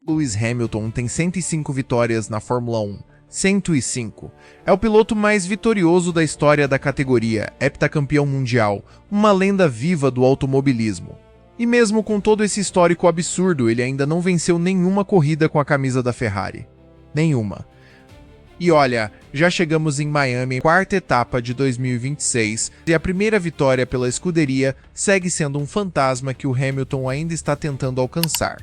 Lewis Hamilton tem 105 vitórias na Fórmula 1. 105. É o piloto mais vitorioso da história da categoria, heptacampeão mundial, uma lenda viva do automobilismo. E mesmo com todo esse histórico absurdo, ele ainda não venceu nenhuma corrida com a camisa da Ferrari. Nenhuma. E olha, já chegamos em Miami, quarta etapa de 2026, e a primeira vitória pela escuderia segue sendo um fantasma que o Hamilton ainda está tentando alcançar.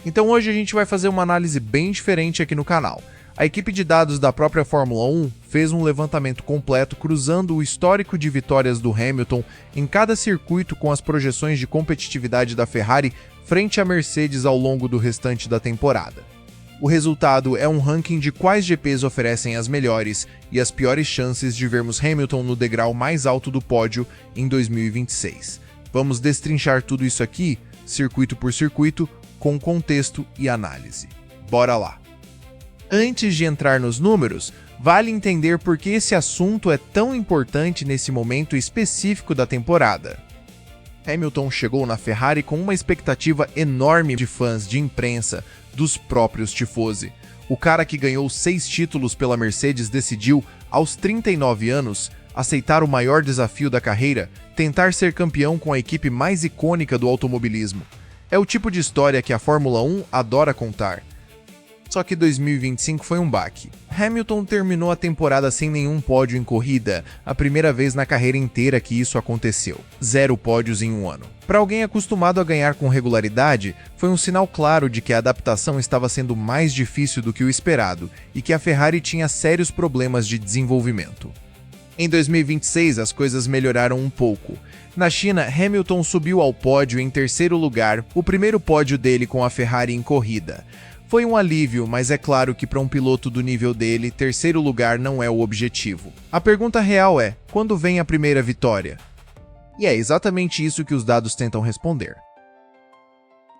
Então hoje a gente vai fazer uma análise bem diferente aqui no canal. A equipe de dados da própria Fórmula 1 fez um levantamento completo cruzando o histórico de vitórias do Hamilton em cada circuito com as projeções de competitividade da Ferrari frente à Mercedes ao longo do restante da temporada. O resultado é um ranking de quais GPs oferecem as melhores e as piores chances de vermos Hamilton no degrau mais alto do pódio em 2026. Vamos destrinchar tudo isso aqui, circuito por circuito, com contexto e análise. Bora lá! Antes de entrar nos números, vale entender por que esse assunto é tão importante nesse momento específico da temporada. Hamilton chegou na Ferrari com uma expectativa enorme de fãs, de imprensa, dos próprios tifosi. O cara que ganhou 6 títulos pela Mercedes decidiu, aos 39 anos, aceitar o maior desafio da carreira, tentar ser campeão com a equipe mais icônica do automobilismo. É o tipo de história que a Fórmula 1 adora contar. Só que 2025 foi um baque. Hamilton terminou a temporada sem nenhum pódio em corrida, a primeira vez na carreira inteira que isso aconteceu. 0 pódios em um ano. Para alguém acostumado a ganhar com regularidade, foi um sinal claro de que a adaptação estava sendo mais difícil do que o esperado e que a Ferrari tinha sérios problemas de desenvolvimento. Em 2026, as coisas melhoraram um pouco. Na China, Hamilton subiu ao pódio em terceiro lugar, o primeiro pódio dele com a Ferrari em corrida. Foi um alívio, mas é claro que para um piloto do nível dele, terceiro lugar não é o objetivo. A pergunta real é, quando vem a primeira vitória? E é exatamente isso que os dados tentam responder.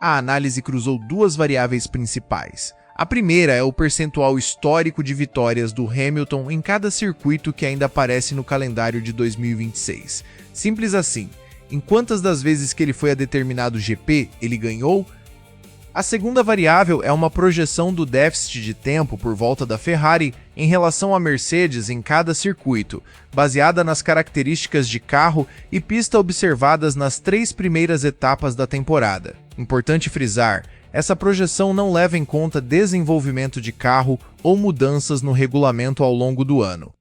A análise cruzou duas variáveis principais. A primeira é o percentual histórico de vitórias do Hamilton em cada circuito que ainda aparece no calendário de 2026. Simples assim, em quantas das vezes que ele foi a determinado GP, ele ganhou? A segunda variável é uma projeção do déficit de tempo por volta da Ferrari em relação à Mercedes em cada circuito, baseada nas características de carro e pista observadas nas 3 primeiras etapas da temporada. Importante frisar, essa projeção não leva em conta desenvolvimento de carro ou mudanças no regulamento ao longo do ano.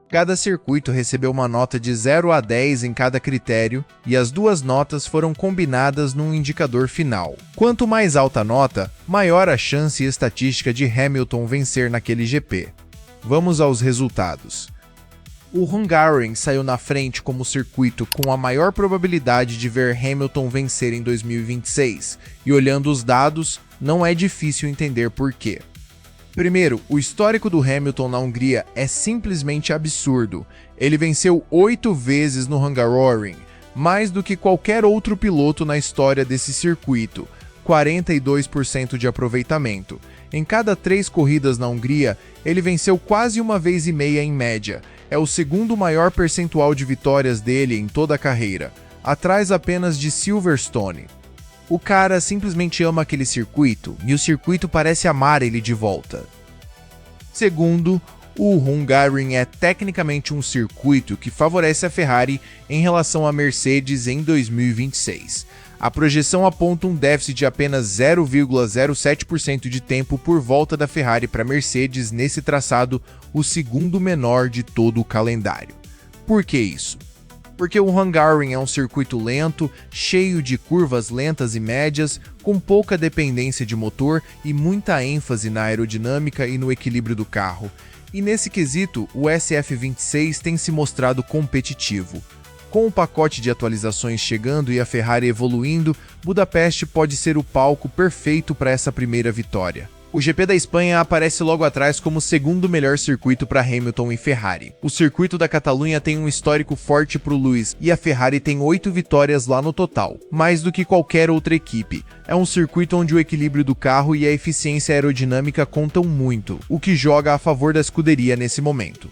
Cada circuito recebeu uma nota de 0 a 10 em cada critério e as duas notas foram combinadas num indicador final. Quanto mais alta a nota, maior a chance estatística de Hamilton vencer naquele GP. Vamos aos resultados. O Hungaroring saiu na frente como circuito com a maior probabilidade de ver Hamilton vencer em 2026, e olhando os dados, não é difícil entender por quê. Primeiro, o histórico do Hamilton na Hungria é simplesmente absurdo. Ele venceu 8 vezes no Hungaroring, mais do que qualquer outro piloto na história desse circuito, 42% de aproveitamento. Em cada 3 corridas na Hungria, ele venceu quase 1,5 vezes em média. É o segundo maior percentual de vitórias dele em toda a carreira, atrás apenas de Silverstone. O cara simplesmente ama aquele circuito, e o circuito parece amar ele de volta. Segundo, o Hungaroring é tecnicamente um circuito que favorece a Ferrari em relação à Mercedes em 2026. A projeção aponta um déficit de apenas 0,07% de tempo por volta da Ferrari para a Mercedes nesse traçado, o segundo menor de todo o calendário. Por que isso? Porque o Hungaroring é um circuito lento, cheio de curvas lentas e médias, com pouca dependência de motor e muita ênfase na aerodinâmica e no equilíbrio do carro. E nesse quesito, o SF26 tem se mostrado competitivo. Com o pacote de atualizações chegando e a Ferrari evoluindo, Budapeste pode ser o palco perfeito para essa primeira vitória. O GP da Espanha aparece logo atrás como o segundo melhor circuito para Hamilton e Ferrari. O circuito da Catalunha tem um histórico forte para o Lewis e a Ferrari tem 8 vitórias lá no total, mais do que qualquer outra equipe. É um circuito onde o equilíbrio do carro e a eficiência aerodinâmica contam muito, o que joga a favor da escuderia nesse momento.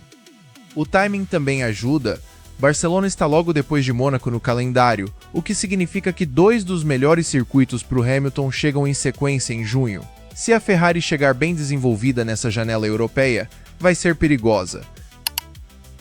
O timing também ajuda, Barcelona está logo depois de Mônaco no calendário, o que significa que 2 dos melhores circuitos para o Hamilton chegam em sequência em junho. Se a Ferrari chegar bem desenvolvida nessa janela europeia, vai ser perigosa.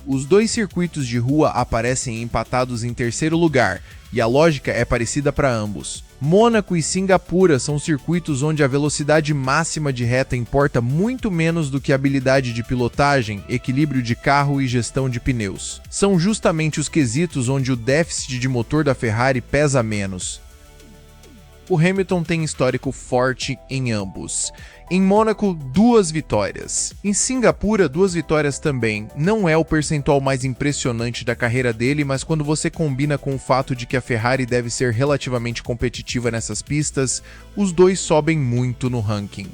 Os 2 circuitos de rua aparecem empatados em terceiro lugar, e a lógica é parecida para ambos. Mônaco e Singapura são circuitos onde a velocidade máxima de reta importa muito menos do que a habilidade de pilotagem, equilíbrio de carro e gestão de pneus. São justamente os quesitos onde o déficit de motor da Ferrari pesa menos. O Hamilton tem histórico forte em ambos. Em Mônaco, 2 vitórias. Em Singapura, 2 vitórias também. Não é o percentual mais impressionante da carreira dele, mas quando você combina com o fato de que a Ferrari deve ser relativamente competitiva nessas pistas, os 2 sobem muito no ranking.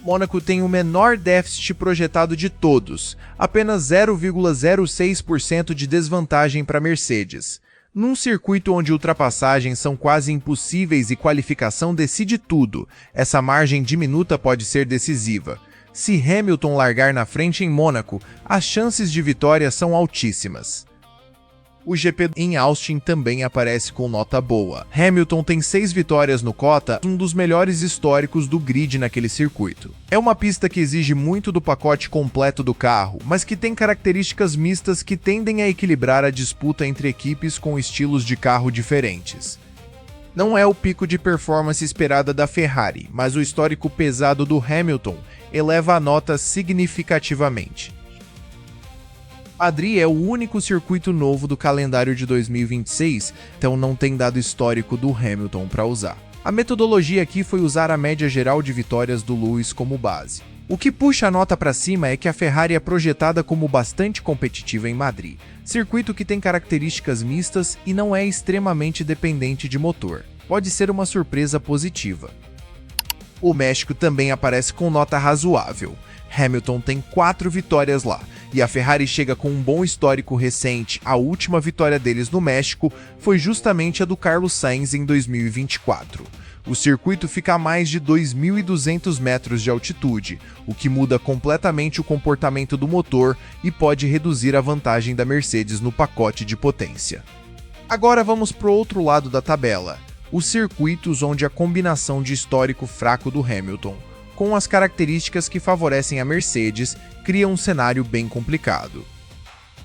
Mônaco tem o menor déficit projetado de todos, apenas 0,06% de desvantagem para Mercedes. Num circuito onde ultrapassagens são quase impossíveis e qualificação decide tudo, essa margem diminuta pode ser decisiva. Se Hamilton largar na frente em Mônaco, as chances de vitória são altíssimas. O GP em Austin também aparece com nota boa. Hamilton tem 6 vitórias no Cota, um dos melhores históricos do grid naquele circuito. É uma pista que exige muito do pacote completo do carro, mas que tem características mistas que tendem a equilibrar a disputa entre equipes com estilos de carro diferentes. Não é o pico de performance esperada da Ferrari, mas o histórico pesado do Hamilton eleva a nota significativamente. Madrid é o único circuito novo do calendário de 2026, então não tem dado histórico do Hamilton para usar. A metodologia aqui foi usar a média geral de vitórias do Lewis como base. O que puxa a nota para cima é que a Ferrari é projetada como bastante competitiva em Madrid, circuito que tem características mistas e não é extremamente dependente de motor. Pode ser uma surpresa positiva. O México também aparece com nota razoável. Hamilton tem 4 vitórias lá, e a Ferrari chega com um bom histórico recente. A última vitória deles no México foi justamente a do Carlos Sainz em 2024. O circuito fica a mais de 2.200 metros de altitude, o que muda completamente o comportamento do motor e pode reduzir a vantagem da Mercedes no pacote de potência. Agora vamos para o outro lado da tabela, os circuitos onde a combinação de histórico fraco do Hamilton com as características que favorecem a Mercedes, cria um cenário bem complicado.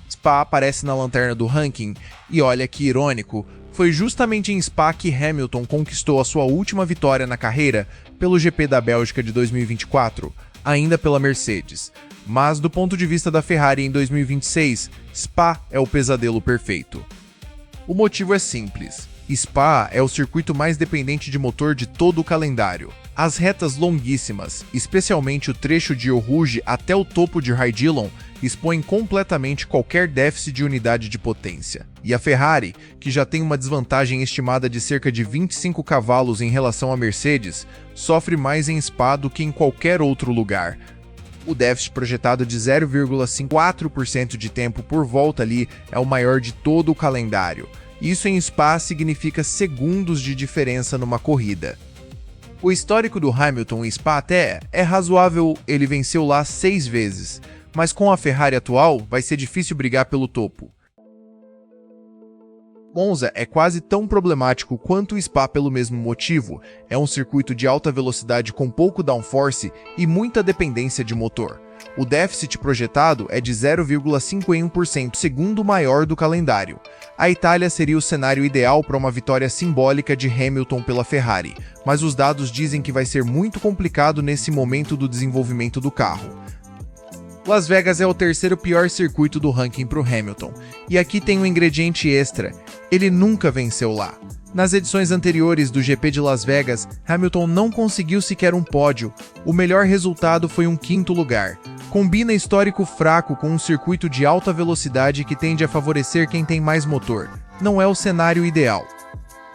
Spa aparece na lanterna do ranking, e olha que irônico, foi justamente em Spa que Hamilton conquistou a sua última vitória na carreira pelo GP da Bélgica de 2024, ainda pela Mercedes. Mas do ponto de vista da Ferrari em 2026, Spa é o pesadelo perfeito. O motivo é simples. Spa é o circuito mais dependente de motor de todo o calendário. As retas longuíssimas, especialmente o trecho de Eau Rouge até o topo de Haidilon, expõem completamente qualquer déficit de unidade de potência. E a Ferrari, que já tem uma desvantagem estimada de cerca de 25 cavalos em relação à Mercedes, sofre mais em Spa do que em qualquer outro lugar. O déficit projetado de 0,54% de tempo por volta ali é o maior de todo o calendário. Isso em Spa significa segundos de diferença numa corrida. O histórico do Hamilton em Spa até é razoável, ele venceu lá 6 vezes, mas com a Ferrari atual vai ser difícil brigar pelo topo. Monza é quase tão problemático quanto o Spa pelo mesmo motivo, é um circuito de alta velocidade com pouco downforce e muita dependência de motor. O déficit projetado é de 0,51%, segundo maior do calendário. A Itália seria o cenário ideal para uma vitória simbólica de Hamilton pela Ferrari, mas os dados dizem que vai ser muito complicado nesse momento do desenvolvimento do carro. Las Vegas é o terceiro pior circuito do ranking para o Hamilton, e aqui tem um ingrediente extra, ele nunca venceu lá. Nas edições anteriores do GP de Las Vegas, Hamilton não conseguiu sequer um pódio, o melhor resultado foi um 5º lugar. Combina histórico fraco com um circuito de alta velocidade que tende a favorecer quem tem mais motor. Não é o cenário ideal.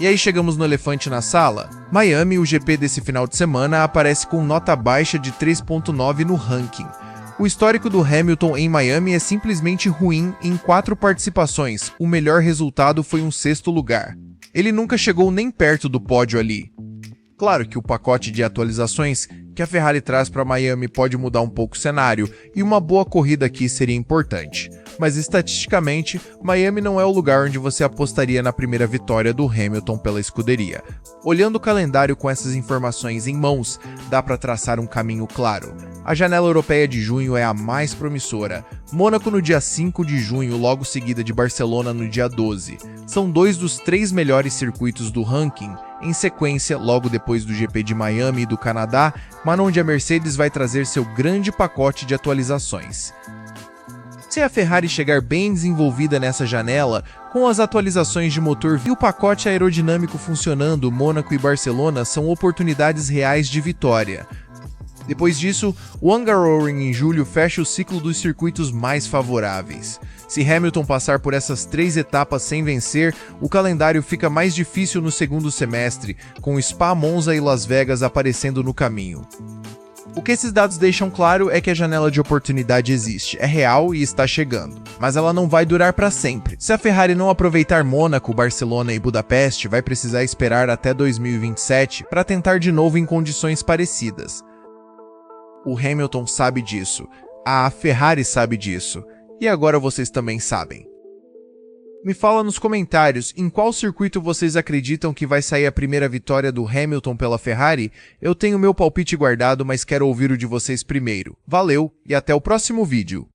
E aí chegamos no elefante na sala. Miami, o GP desse final de semana, aparece com nota baixa de 3,9 no ranking. O histórico do Hamilton em Miami é simplesmente ruim em 4 participações. O melhor resultado foi um 6º lugar. Ele nunca chegou nem perto do pódio ali. Claro que o pacote de atualizações que a Ferrari traz para Miami pode mudar um pouco o cenário, e uma boa corrida aqui seria importante. Mas estatisticamente, Miami não é o lugar onde você apostaria na primeira vitória do Hamilton pela escuderia. Olhando o calendário com essas informações em mãos, dá para traçar um caminho claro. A janela europeia de junho é a mais promissora. Mônaco no dia 5 de junho, logo seguida de Barcelona no dia 12. São dois dos 3 melhores circuitos do ranking, em sequência, logo depois do GP de Miami e do Canadá, mas onde a Mercedes vai trazer seu grande pacote de atualizações. Se a Ferrari chegar bem desenvolvida nessa janela, com as atualizações de motor e o pacote aerodinâmico funcionando, Mônaco e Barcelona são oportunidades reais de vitória. Depois disso, o Hungaroring em julho fecha o ciclo dos circuitos mais favoráveis. Se Hamilton passar por essas 3 etapas sem vencer, o calendário fica mais difícil no segundo semestre, com Spa, Monza e Las Vegas aparecendo no caminho. O que esses dados deixam claro é que a janela de oportunidade existe, é real e está chegando, mas ela não vai durar para sempre. Se a Ferrari não aproveitar Mônaco, Barcelona e Budapeste, vai precisar esperar até 2027 para tentar de novo em condições parecidas. O Hamilton sabe disso, a Ferrari sabe disso, e agora vocês também sabem. Me fala nos comentários em qual circuito vocês acreditam que vai sair a primeira vitória do Hamilton pela Ferrari. Eu tenho meu palpite guardado, mas quero ouvir o de vocês primeiro. Valeu e até o próximo vídeo!